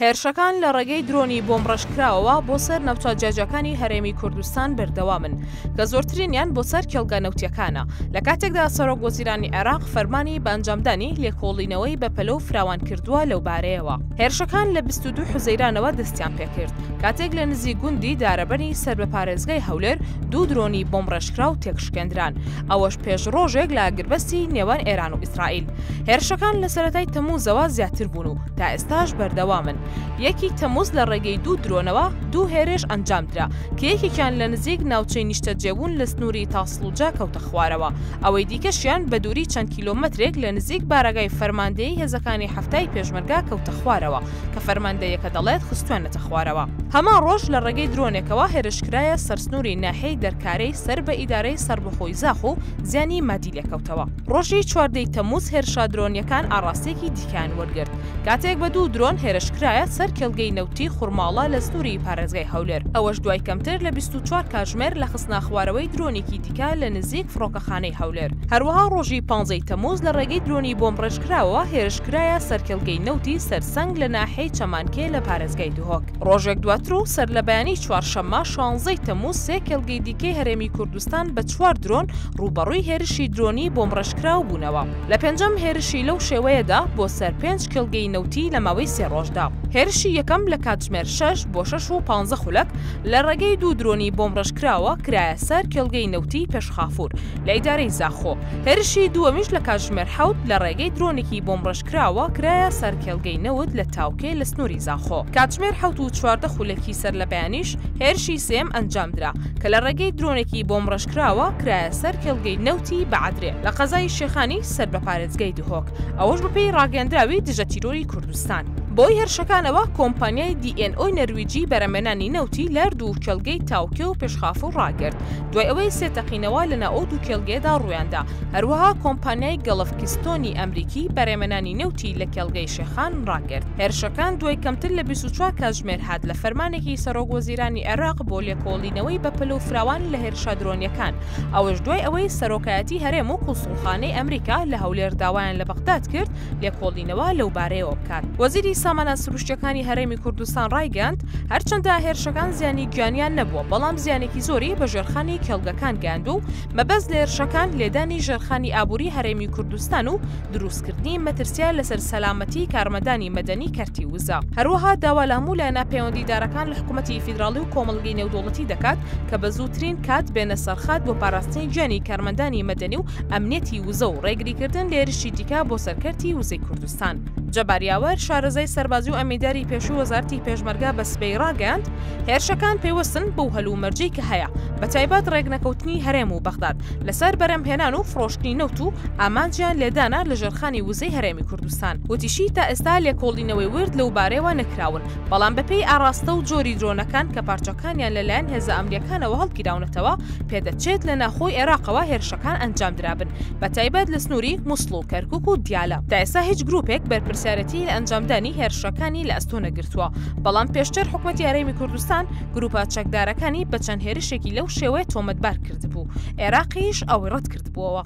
هێرشەکان لە ڕێگەی درۆنی بۆمڕەشکراوەوە بۆ سەر نەوتەجێجەکانی هەرێمی کوردستان بەردەوامن کە زۆرترینیان بۆ سەر کێڵگە نەوتیەکانە. لە کاتێکدا سەرۆک وەزیرانی عێراق فەرمانی بە ئەنجامدانی لێکۆڵینەوەی بە پەلە و فراوان کردووە لەو بارەیەوە. هێرشەکان لە 22 حوزەیرانەوە دەستیان پێکرد کاتێک لە نزیک گوندی دارەبەنی سەر بە پارێزگای هەولێر دوو درۆنی بۆمڕەشکراو تێکشکێندران، ئەوەش پێش ڕۆژێک لە ئاگربەستی نێوان ئێران و ئیسرائیل. هێرشەکان لە سەرەتای تەمووزەوە زیاتر بوون و تا ئێستاش بەردەوامن. یەکی تەمووز لە ڕێگەی دوو درۆنەوە دوو هێرش ئەنجامدرا کە یەکێکیان لە نزیک ناوچەی نیشتەجێبوون لە سنووری تاسڵوجا کەوتە خوارەوە، ئەوەی دیکەشیان بە دووری چەند کیلۆمەترێک لە نزیک بارەگای فەرماندەیی هێزەکانی هەفتای پێشمەرگا کەوتە خوارەوە کە فەرماندەیەکە دەڵێت خستوێنەتە خوارەوە. هەمان ڕۆژ لە ڕێگەی درۆنێکەوە هێرشکرایە سەرسنووری ناحیەی دەرکارەی سەر بە ئیدارەی سەربەخۆی زاخ و زیانی مادی لێکەوتەوە. ڕۆژی 14 تەمووز هێرشا درۆنیەکان ئاڕاستێکی دیکەیان وەرگرت کاتێک بە دوو درۆن هێرشکرایە سەر کێڵگەی نەوتی خوڕماڵە لە سنووری پارێزگای هەولێر، ئەوەش دوای کەمتر لە 24 کاتژمێر لە خستنە خوارەوەی درۆنێکی دیکە لە نزیک فڕۆکەخانەی هەولێر. هەروەها ڕۆژی 15 تەمووز لە ڕێگەی درۆنی بۆمڕێژکراوە هێرشکرایە سەر کێڵگەی نەوتی سەرسەنگ لە ناحیەی چەمانکێ لە پارێزگای دوهۆک. ڕۆژێک دواتر و سەر لە بەیانی چوارشەممە 16 تەمووز سێ کێڵگەی دیکەی هەرێمی کوردستان بە 4 درۆن ڕوبەڕووی هێرشی درۆنی بۆمڕێژکراو بوونەوە. لە پێنجەم هێرشی لەو شێوەیەدا بۆ سەر 5 کێڵگەی نەوتی لە ماوەی 3 ڕۆژدا. هێرشی یەکەم لە کاتژمێر 6 بۆ 6 و 15 خولەک لە ڕێگەی دوو درۆنی بۆمڕێژکراوە کرایە سەر کێڵگەی نەوتی پێشخافور لە ئیدارەی زاخۆ. هێرشی دووەمیش لە کاتژمێر 7 لە ڕێگەی درۆنێکی بۆمڕێژکراوە کرایە سەر کێڵگەی نەوت لە تاوکێ لە سنووری زاخۆ. کاتژمێر 7 و 14 خولەکی سەر لە بەیانیش هێرشی سێم ئەنجامدرا کە لە ڕێگەی درۆنێکی بۆمڕێژکراوە کرایە سەر کێڵگەی نەوتی بەعادرێ لە قەزای شێخانی سەر بە پارێزگای دوهۆک، ئەوەش بەپێی ڕاگەندراوی دژە تیرۆری کوردستان. بۆی هێرشەکانەوە کۆمپانیای DNO نەرویجی بەرەمێنانی نەوتی لەر دوو کێڵگەی تاوکێ و پێشخافور ڕاگرت دوای ئەوەی سێ تەقینەوە لە ناو دوو کێڵگەیەدا ڕوویاندا. هەروەها کۆمپانیای گەڵفکستۆنی ئەمریکی بەرەمێنانی نەوتی لە کێڵگەی شێخان ڕاگرت. هێرشەکان دوای کەمتر لە 24 کاتژمێر هات لە فەرمانێکی سەرۆک وەزیرانی عێراق بۆ لێکۆڵینەوەی بە پەلە و فراوان لە هێرشە درۆنیەکان، ئەوەش دوای ئەوەی سەرۆکایەتی هەرێم و قوسڵخانەی ئەمریکا لە هەولێر داوایان لە بەغداد کرد لێکۆڵینەوە لەو بارەیەوە بکات. وەزیری سامانە سروشتیەکانی هەرێمی کوردستان ڕایگەاند هەرچەندە هێرشەکان زیانی گیانیان نەبووە، بەڵام زیانێکی زۆری بە ژێرخانی کێڵگەکان گەاند و مەبەست لە هێرشەکان لێدانی ژێرخانی ئابووری هەرێمی کوردستان و دروستکردنی مەترسیە لەسەر سەلامەتی کارمەندانی مەدەنی کەرتی وزە. هەروەها داوا لە هەموو لایەنە پەیوەندیدارەکان لە حکوومەتی فیدراڵی و کۆمەڵگەی نێودوڵەتی دەکات کە بە زووترین کات بێنە سەرخات بۆ پاراستنی گیانی کارمەندانی مەدەنی و ئەمنیەتی وزە و ڕێگریکردن لە هێرشی دیکە بۆ سەرکەرتی وزەی کوردستان. جەباریاوەر شارەزای سەربازی و ئەمیداری پێشوو وەزارەتی پێشمەرگا بە سبەی ڕاگەاند هێرشەکان پێوەستن بەو هەلومەرجەی کە هەیە بە تایبەت ڕێگنەکەوتنی هەرێم و بەغداد لەسەر بەرەمهێنان و فرۆشتنی نەوت و ئامانجیان لێدانا لە ژێرخانی وزەی هەرێمی کوردستان. وتیشی تا ئێستا لێکۆڵینەوەی ورد لەو بارەیەوە نەکراون، بەڵام بەپێی ئاراستە و جۆری درۆنەکان کە پارچەکانیان لەلایەن هێزە ئەمریکانەوە هەڵگیراونەتەوە پێدەچێت لە ناخۆی عێراقەوە هێرشەکان ئەنجامدرابن بە تایبەت لە سنووری مووسڵ و کەرکووک و دیالە. تا ئێستا هیچ گروپێک بەرپرسیارەتی لە ئەنجامدانی هێرشەکانی لە ئەستۆ نەگرتووە، بەڵام پێشتر حکوومەتی هەرێمی کوردستان گروپە چەکدارەکانی بە چەند هێرشێکی لەو شێوەیە تۆمەتبار کردبوو. عێراقیش ئەوەی ڕەت کردبووەوە.